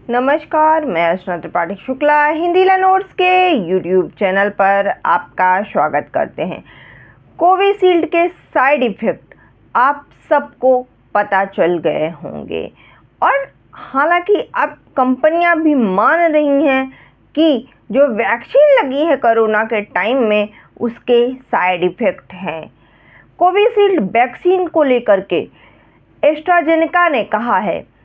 नमस्कार, मैं अर्चना त्रिपाठी शुक्ला हिंदी नोट्स के यूट्यूब चैनल पर आपका स्वागत करते हैं। कोविशील्ड के साइड इफ़ेक्ट आप सबको पता चल गए होंगे और हालांकि अब कंपनियां भी मान रही हैं कि जो वैक्सीन लगी है कोरोना के टाइम में उसके साइड इफ़ेक्ट हैं। कोविशील्ड वैक्सीन को लेकर के एस्ट्राजेनेका ने कहा है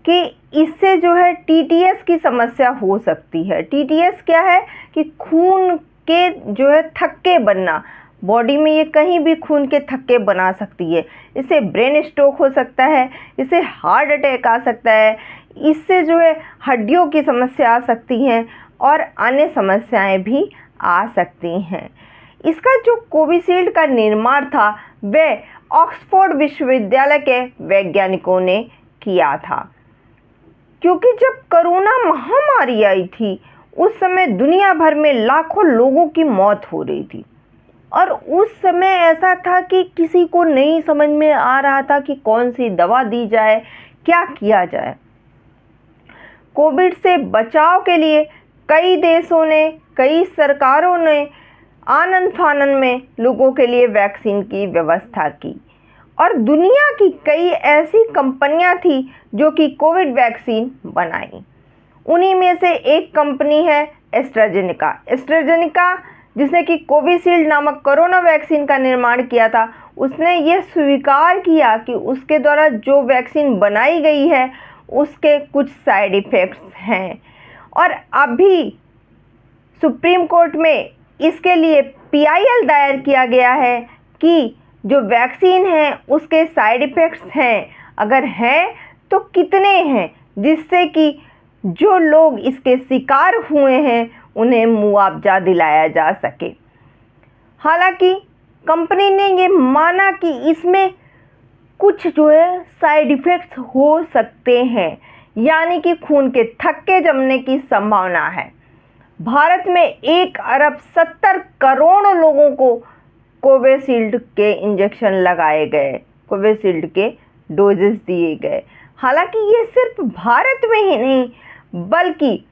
कि इससे जो है टीटीएस की समस्या हो सकती है। टीटीएस क्या है कि खून के जो है थक्के बनना, बॉडी में ये कहीं भी खून के थक्के बना सकती है। इससे ब्रेन स्ट्रोक हो सकता है, इससे हार्ट अटैक आ सकता है, इससे जो है हड्डियों की समस्या आ सकती हैं और अन्य समस्याएं भी आ सकती हैं। इसका जो कोविशील्ड का निर्माण था वह ऑक्सफोर्ड विश्वविद्यालय के वैज्ञानिकों ने किया था, क्योंकि जब कोरोना महामारी आई थी उस समय दुनिया भर में लाखों लोगों की मौत हो रही थी और उस समय ऐसा था कि किसी को नहीं समझ में आ रहा था कि कौन सी दवा दी जाए, क्या किया जाए। कोविड से बचाव के लिए कई देशों ने, कई सरकारों ने आनन फानन में लोगों के लिए वैक्सीन की व्यवस्था की और दुनिया की कई ऐसी कंपनियां थी जो कि कोविड वैक्सीन बनाई। उन्हीं में से एक कंपनी है एस्ट्राजेनेका। एस्ट्राजेनेका जिसने कि कोविशील्ड नामक कोरोना वैक्सीन का निर्माण किया था, उसने ये स्वीकार किया कि उसके द्वारा जो वैक्सीन बनाई गई है उसके कुछ साइड इफ़ेक्ट्स हैं और अभी सुप्रीम कोर्ट में इसके लिए पीआईएल दायर किया गया है कि जो वैक्सीन है उसके साइड इफ़ेक्ट्स हैं, अगर हैं तो कितने हैं, जिससे कि जो लोग इसके शिकार हुए हैं उन्हें मुआवजा दिलाया जा सके। हालांकि कंपनी ने ये माना कि इसमें कुछ जो है साइड इफ़ेक्ट्स हो सकते हैं, यानी कि खून के थक्के जमने की संभावना है। भारत में 1,70 करोड़ लोगों को कोविशील्ड के इंजेक्शन लगाए गए, कोविशील्ड के डोजेस दिए गए। हालांकि ये सिर्फ भारत में ही नहीं बल्कि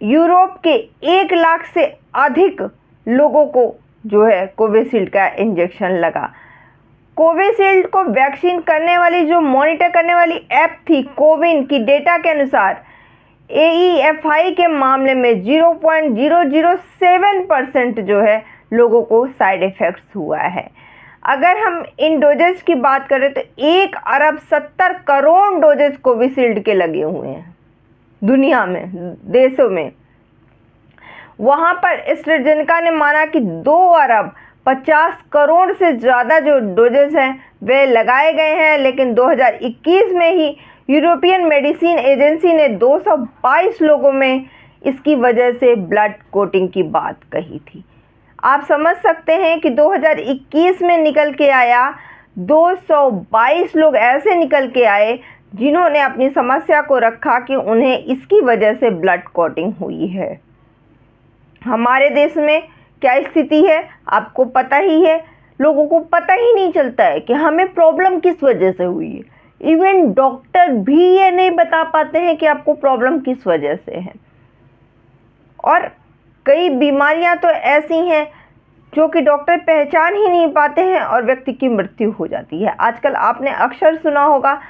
यूरोप के 1 लाख से अधिक लोगों को जो है कोविशील्ड का इंजेक्शन लगा। कोविशील्ड को वैक्सीन करने वाली जो मॉनिटर करने वाली ऐप थी कोविन की डेटा के अनुसार AEFI के मामले में 0.007% जो है लोगों को साइड इफ़ेक्ट्स हुआ है। अगर हम इन डोजेस की बात करें तो 1,70 करोड़ डोजेस कोविशील्ड के लगे हुए हैं दुनिया में, देशों में। वहाँ पर एस्ट्राजेनेका ने माना कि 2,50 करोड़ से ज़्यादा जो डोजेस हैं वे लगाए गए हैं, लेकिन 2021 में ही यूरोपियन मेडिसिन एजेंसी ने 222 लोगों में इसकी वजह से ब्लड क्लॉटिंग की बात कही थी। आप समझ सकते हैं कि 2021 में निकल के आया 222 लोग ऐसे निकल के आए जिन्होंने अपनी समस्या को रखा कि उन्हें इसकी वजह से ब्लड क्लॉटिंग हुई है। हमारे देश में क्या स्थिति है आपको पता ही है, लोगों को पता ही नहीं चलता है कि हमें प्रॉब्लम किस वजह से हुई है। इवन डॉक्टर भी ये नहीं बता पाते हैं कि आपको प्रॉब्लम किस वजह से है और कई बीमारियां तो ऐसी हैं जो कि डॉक्टर पहचान ही नहीं पाते हैं और व्यक्ति की मृत्यु हो जाती है। आजकल आपने अक्सर सुना होगा,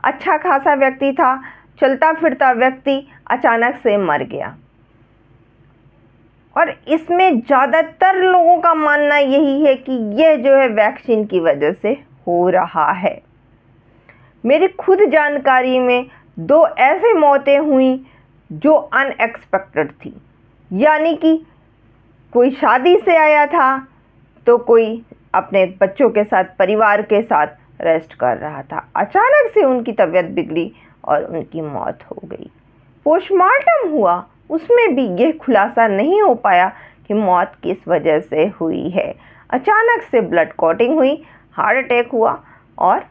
अच्छा खासा व्यक्ति था, चलता फिरता व्यक्ति अचानक से मर गया और इसमें ज़्यादातर लोगों का मानना यही है कि यह जो है वैक्सीन की वजह से हो रहा है। मेरी खुद जानकारी में 2 ऐसे मौतें हुई जो अनएक्सपेक्टेड थी, यानी कि कोई शादी से आया था तो कोई अपने बच्चों के साथ, परिवार के साथ रेस्ट कर रहा था, अचानक से उनकी तबीयत बिगड़ी और उनकी मौत हो गई। पोस्टमार्टम हुआ, उसमें भी यह खुलासा नहीं हो पाया कि मौत किस वजह से हुई है। अचानक से ब्लड क्लॉटिंग हुई, हार्ट अटैक हुआ और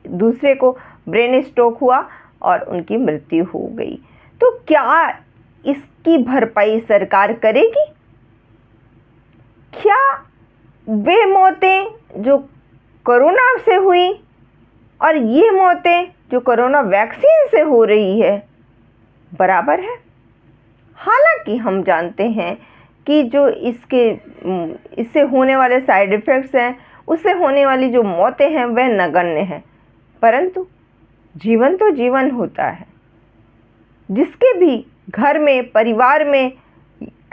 दूसरे को ब्रेन स्ट्रोक हुआ और उनकी मृत्यु हो गई। तो क्या इसकी भरपाई सरकार करेगी? क्या वे मौतें जो कोरोना से हुई और ये मौतें जो कोरोना वैक्सीन से हो रही है, बराबर है। हालांकि हम जानते हैं कि जो इससे होने वाले साइड इफ़ेक्ट्स हैं, उससे होने वाली जो मौतें हैं वह नगण्य हैं, परंतु जीवन तो जीवन होता है। जिसके भी घर में, परिवार में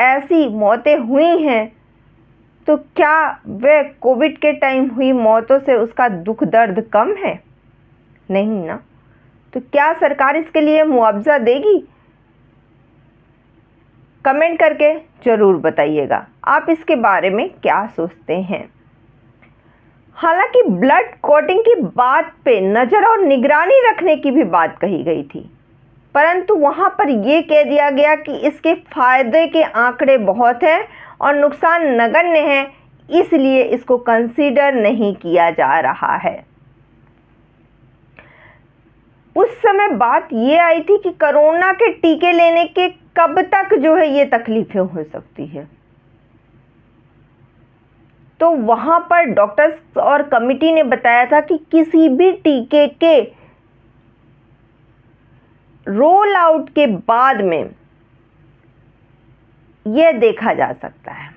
ऐसी मौतें हुई हैं, तो क्या वह कोविड के टाइम हुई मौतों से उसका दुख दर्द कम है? नहीं ना। तो क्या सरकार इसके लिए मुआवजा देगी? कमेंट करके ज़रूर बताइएगा आप इसके बारे में क्या सोचते हैं। हालांकि ब्लड क्लॉटिंग की बात पे नज़र और निगरानी रखने की भी बात कही गई थी, परंतु वहाँ पर यह कह दिया गया कि इसके फायदे के आंकड़े बहुत हैं और नुकसान नगण्य हैं, इसलिए इसको कंसीडर नहीं किया जा रहा है। उस समय बात ये आई थी कि कोरोना के टीके लेने के कब तक जो है ये तकलीफें हो सकती है। तो वहां पर डॉक्टर्स और कमिटी ने बताया था कि किसी भी टीके के रोल आउट के बाद में यह देखा जा सकता है।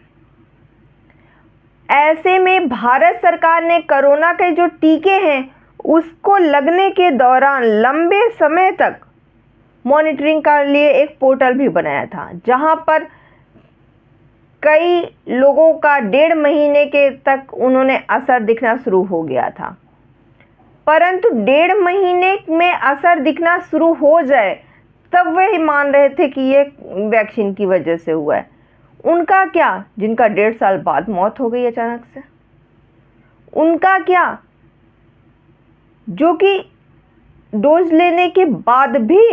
ऐसे में भारत सरकार ने कोरोना के जो टीके हैं उसको लगने के दौरान लंबे समय तक मॉनिटरिंग के लिए एक पोर्टल भी बनाया था, जहां पर कई लोगों का 1.5 महीने के तक उन्होंने असर दिखना शुरू हो गया था। परंतु 1.5 महीने में असर दिखना शुरू हो जाए तब वह मान रहे थे कि ये वैक्सीन की वजह से हुआ है। उनका क्या, जिनका 1.5 साल बाद मौत हो गई अचानक से? उनका क्या, जो कि डोज लेने के बाद भी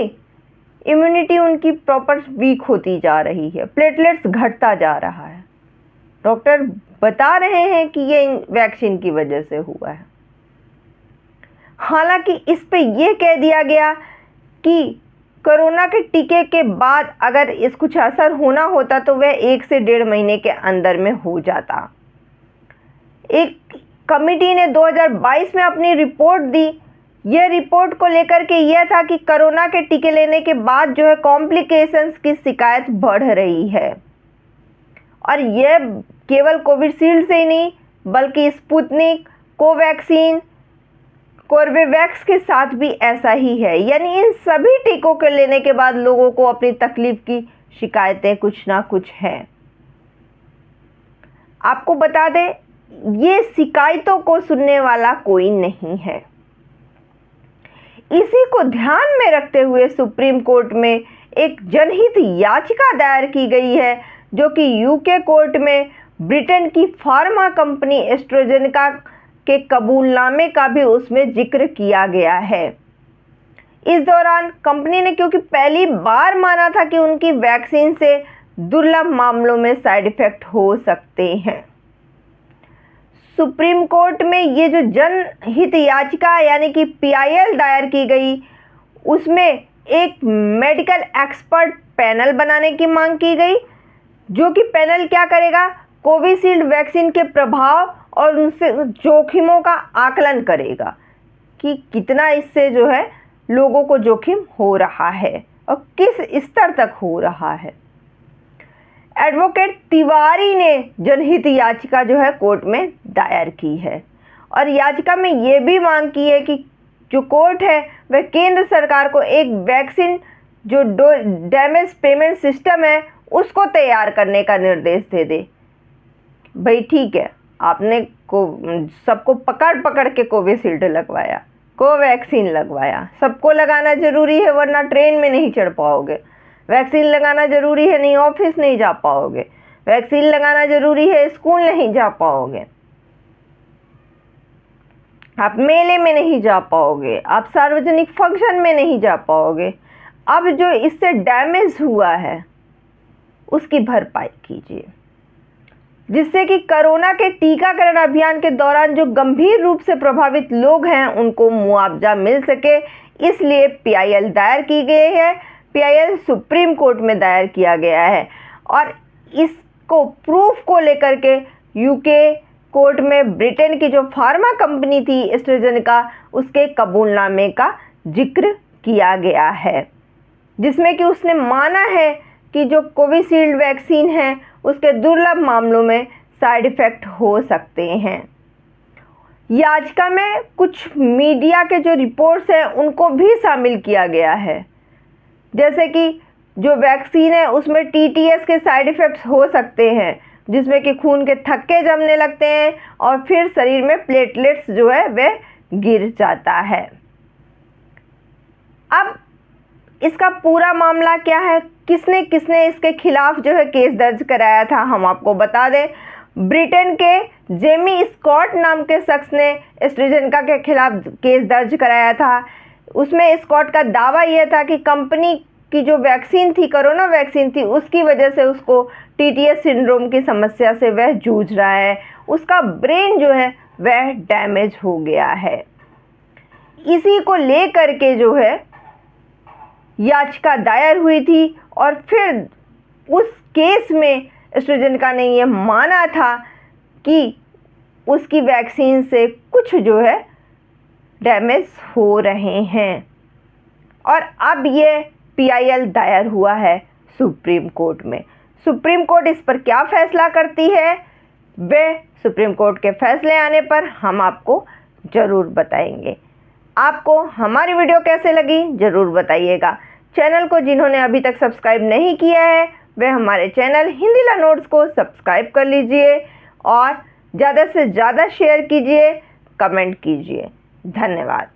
इम्यूनिटी उनकी प्रॉपर वीक होती जा रही है, प्लेटलेट्स घटता जा रहा है। डॉक्टर बता रहे हैं कि ये वैक्सीन की वजह से हुआ है। हालांकि इस पे ये कह दिया गया कि कोरोना के टीके के बाद अगर इस कुछ असर होना होता तो वह 1 से 1.5 महीने के अंदर में हो जाता। एक कमिटी ने 2022 में अपनी रिपोर्ट दी। यह रिपोर्ट को लेकर के यह था कि कोरोना के टीके लेने के बाद जो है कॉम्प्लिकेशंस की शिकायत बढ़ रही है, और यह केवल कोविशील्ड से ही नहीं बल्कि स्पुतनिक, कोवैक्सीन, कोर्बेवैक्स के साथ भी ऐसा ही है। यानी इन सभी टीकों के लेने के बाद लोगों को अपनी तकलीफ की शिकायतें कुछ ना कुछ हैं। आपको बता दें, ये शिकायतों को सुनने वाला कोई नहीं है। इसी को ध्यान में रखते हुए सुप्रीम कोर्ट में एक जनहित याचिका दायर की गई है, जो कि यूके कोर्ट में ब्रिटेन की फार्मा कंपनी एस्ट्राजेनेका के कबूलनामे का भी उसमें जिक्र किया गया है। इस दौरान कंपनी ने, क्योंकि पहली बार माना था कि उनकी वैक्सीन से दुर्लभ मामलों में साइड इफेक्ट हो सकते हैं। सुप्रीम कोर्ट में ये जो जनहित याचिका यानी कि PIL दायर की गई, उसमें एक मेडिकल एक्सपर्ट पैनल बनाने की मांग की गई, जो कि पैनल क्या करेगा, कोविशील्ड वैक्सीन के प्रभाव और उनसे जोखिमों का आकलन करेगा कि कितना इससे जो है लोगों को जोखिम हो रहा है और किस स्तर तक हो रहा है। एडवोकेट तिवारी ने जनहित याचिका जो है कोर्ट में दायर की है, और याचिका में ये भी मांग की है कि जो कोर्ट है वह केंद्र सरकार को एक वैक्सीन जो डैमेज पेमेंट सिस्टम है उसको तैयार करने का निर्देश दे दे। भाई ठीक है, आपने सबको पकड़ पकड़ के कोविशील्ड लगवाया, कोवैक्सीन लगवाया, सबको लगाना जरूरी है वरना ट्रेन में नहीं चढ़ पाओगे। वैक्सीन लगाना जरूरी है, नहीं ऑफिस नहीं जा पाओगे। वैक्सीन लगाना जरूरी है, स्कूल नहीं जा पाओगे, आप मेले में नहीं जा पाओगे, आप सार्वजनिक फंक्शन में नहीं जा पाओगे। अब जो इससे डैमेज हुआ है उसकी भरपाई कीजिए, जिससे कि कोरोना के टीकाकरण अभियान के दौरान जो गंभीर रूप से प्रभावित लोग हैं उनको मुआवजा मिल सके। इसलिए PIL दायर की गई है। PIL सुप्रीम कोर्ट में दायर किया गया है, और इसको प्रूफ को लेकर के यूके कोर्ट में ब्रिटेन की जो फार्मा कंपनी थी एस्ट्राजेनेका, उसके कबूलनामे का जिक्र किया गया है। जिसमें कि उसने माना है कि जो कोविशील्ड वैक्सीन है उसके दुर्लभ मामलों में साइड इफ़ेक्ट हो सकते हैं। याचिका में कुछ मीडिया के जो रिपोर्ट्स हैं उनको भी शामिल किया गया है, जैसे कि जो वैक्सीन है उसमें TTS के साइड इफ़ेक्ट्स हो सकते हैं, जिसमें कि खून के थक्के जमने लगते हैं और फिर शरीर में प्लेटलेट्स जो है वह गिर जाता है। अब इसका पूरा मामला क्या है, किसने किसने इसके खिलाफ जो है केस दर्ज कराया था, हम आपको बता दें। ब्रिटेन के जेमी स्कॉट नाम के शख्स ने एस्ट्राजेनेका के खिलाफ केस दर्ज कराया था। उसमें स्कॉट का दावा यह था कि कंपनी की जो वैक्सीन थी, कोरोना वैक्सीन थी, उसकी वजह से उसको TTS सिंड्रोम की समस्या से वह जूझ रहा है, उसका ब्रेन जो है वह डैमेज हो गया है। इसी को लेकर के जो है याचिका दायर हुई थी और फिर उस केस में एस्ट्राजेनेका ने यह माना था कि उसकी वैक्सीन से कुछ जो है डैमेज हो रहे हैं और अब ये PIL दायर हुआ है सुप्रीम कोर्ट में। सुप्रीम कोर्ट इस पर क्या फैसला करती है, वे सुप्रीम कोर्ट के फैसले आने पर हम आपको ज़रूर बताएंगे। आपको हमारी वीडियो कैसे लगी ज़रूर बताइएगा। चैनल को जिन्होंने अभी तक सब्सक्राइब नहीं किया है वे हमारे चैनल हिंदी लर्न नोट्स को सब्सक्राइब कर लीजिए और ज़्यादा से ज़्यादा शेयर कीजिए, कमेंट कीजिए। धन्यवाद।